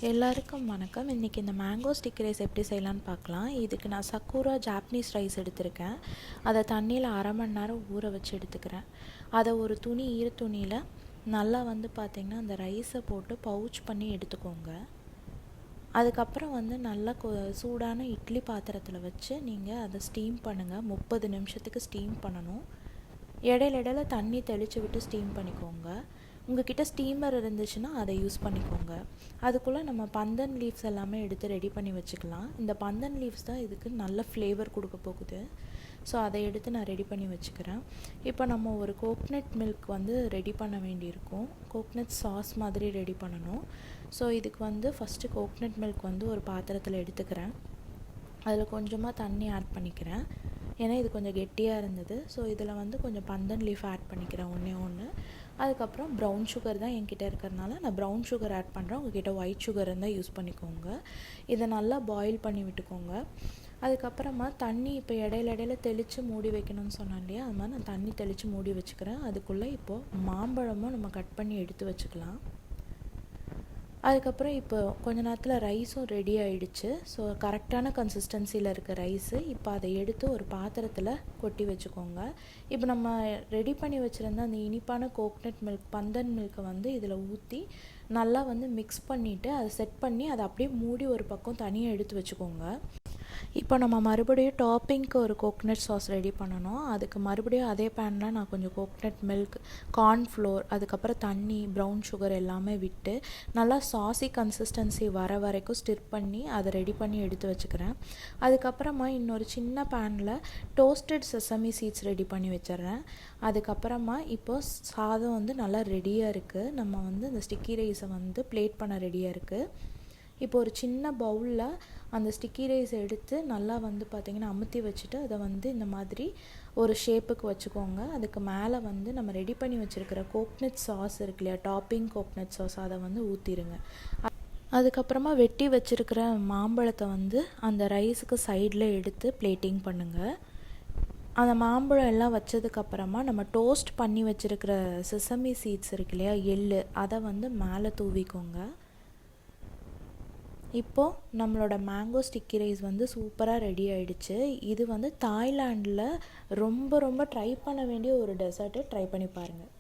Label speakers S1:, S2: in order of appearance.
S1: எல்லாருக்கும் வணக்கம். இன்றைக்கி இந்த மேங்கோ ஸ்டிக் ரைஸ் எப்படி செய்யலான்னு பார்க்கலாம். இதுக்கு நான் சக்கூரா ஜாப்பனீஸ் ரைஸ் எடுத்திருக்கேன். அதை தண்ணியில் 1/2 மணி நேரம் ஊற வச்சு எடுத்துக்கிறேன். அதை ஒரு ஈர துணியில் நல்லா பார்த்திங்கன்னா அந்த ரைஸை போட்டு பவுச் பண்ணி எடுத்துக்கோங்க. அதுக்கப்புறம் நல்லா சூடான இட்லி பாத்திரத்தில் வச்சு நீங்கள் அதை ஸ்டீம் பண்ணுங்கள். 30 நிமிஷத்துக்கு ஸ்டீம் பண்ணணும். இடையில தண்ணி தெளித்து விட்டு ஸ்டீம் பண்ணிக்கோங்க. உங்கள்கிட்ட ஸ்டீமர் இருந்துச்சுன்னா அதை யூஸ் பண்ணிக்கோங்க. அதுக்குள்ளே நம்ம பந்தன் லீவ்ஸ் எல்லாமே எடுத்து ரெடி பண்ணி வச்சுக்கலாம். இந்த பந்தன் லீவ்ஸ் தான் இதுக்கு நல்ல ஃப்ளேவர் கொடுக்க போகுது. ஸோ அதை எடுத்து நான் ரெடி பண்ணி வச்சுக்கிறேன். இப்போ நம்ம ஒரு கோக்னட் மில்க் ரெடி பண்ண வேண்டியிருக்கும். கோக்னட் சாஸ் மாதிரி ரெடி பண்ணணும். ஸோ இதுக்கு ஃபஸ்ட்டு கோக்னட் மில்க் ஒரு பாத்திரத்தில் எடுத்துக்கிறேன். அதில் கொஞ்சமாக தண்ணி ஆட் பண்ணிக்கிறேன். ஏன்னா இது கொஞ்சம் கெட்டியாக இருந்தது. ஸோ இதில் கொஞ்சம் பந்தன் லீஃப் ஆட் பண்ணிக்கிறேன் ஒன்று. அதுக்கப்புறம் ப்ரௌன் சுகர் தான் என்கிட்ட இருக்கிறதுனால நான் ப்ரௌன் சுகர் ஆட் பண்ணுறேன். உங்கள்கிட்ட ஒயிட் சுகர் இருந்தால் யூஸ் பண்ணிக்கோங்க. இதை நல்லா பாயில் பண்ணி விட்டுக்கோங்க. அதுக்கப்புறமா தண்ணி இப்போ இடையில தெளித்து மூடி வைக்கணும்னு சொன்னேன் இல்லையா, அது மாதிரி நான் தண்ணி தெளித்து மூடி வச்சுக்கிறேன். அதுக்குள்ளே இப்போது மாம்பழமும் நம்ம கட் பண்ணி எடுத்து வச்சுக்கலாம். அதுக்கப்புறம் இப்போ கொஞ்ச நேரத்தில் ரைஸும் ரெடி ஆகிடுச்சு. ஸோ கரெக்டான கன்சிஸ்டன்சியில் இருக்க ரைஸு இப்போ அதை எடுத்து ஒரு பாத்திரத்தில் கொட்டி வச்சுக்கோங்க. இப்போ நம்ம ரெடி பண்ணி வச்சுருந்த அந்த இனிப்பான கோக்னட் மில்க் பந்தன் மில்க்கை இதில் ஊற்றி நல்லா மிக்ஸ் பண்ணிவிட்டு அதை செட் பண்ணி அதை அப்படியே மூடி ஒரு பக்கம் தனியாக எடுத்து வச்சுக்கோங்க. இப்போ நம்ம மறுபடியும் டாப்பிங்க்கு ஒரு கோக்னட் சாஸ் ரெடி பண்ணணும். அதுக்கு மறுபடியும் அதே பேனில் நான் கொஞ்சம் கோக்னட் மில்க், கார்ன்ஃப்ளோர், அதுக்கப்புறம் தண்ணி, ப்ரௌன் சுகர் எல்லாமே விட்டு நல்லா சாஸி கன்சிஸ்டன்சி வர வரைக்கும் ஸ்டிர் பண்ணி அதை ரெடி பண்ணி எடுத்து வச்சுக்கிறேன். அதுக்கப்புறமா இன்னொரு சின்ன பேனில் டோஸ்டட் செசமி சீட்ஸ் ரெடி பண்ணி வச்சிட்றேன். அதுக்கப்புறமா இப்போது சாதம் நல்லா ரெடியாக இருக்குது. நம்ம இந்த ஸ்டிக்கி ரைஸை பிளேட் பண்ண ரெடியாக இருக்குது. இப்போ ஒரு சின்ன பவுலில் அந்த ஸ்டிக்கி ரைஸ் எடுத்து நல்லா பார்த்திங்கன்னா அமுத்தி வச்சுட்டு அதை இந்த மாதிரி ஒரு ஷேப்புக்கு வச்சுக்கோங்க. அதுக்கு மேலே நம்ம ரெடி பண்ணி வச்சுருக்கிற கோக்னட் சாஸ் இருக்கு இல்லையா, டாப்பிங் கோக்னட் சாஸ், அதை ஊற்றிடுங்க. அதுக்கப்புறமா வெட்டி வச்சுருக்கிற மாம்பழத்தை அந்த ரைஸுக்கு சைடில் எடுத்து பிளேட்டிங் பண்ணுங்கள். அந்த மாம்பழம் எல்லாம் வச்சதுக்கப்புறமா நம்ம டோஸ்ட் பண்ணி வச்சுருக்கிற செசமி சீட்ஸ் இருக்கு இல்லையா, எள்ளு, அதை மேலே தூவிக்கோங்க. இப்போது நம்மளோட மேங்கோ ஸ்டிக்கி ரைஸ் சூப்பராக ரெடி ஆகிடுச்சு. இது தாய்லாண்டில் ரொம்ப ட்ரை பண்ண வேண்டிய ஒரு டெசர்ட்டு. ட்ரை பண்ணி பாருங்கள்.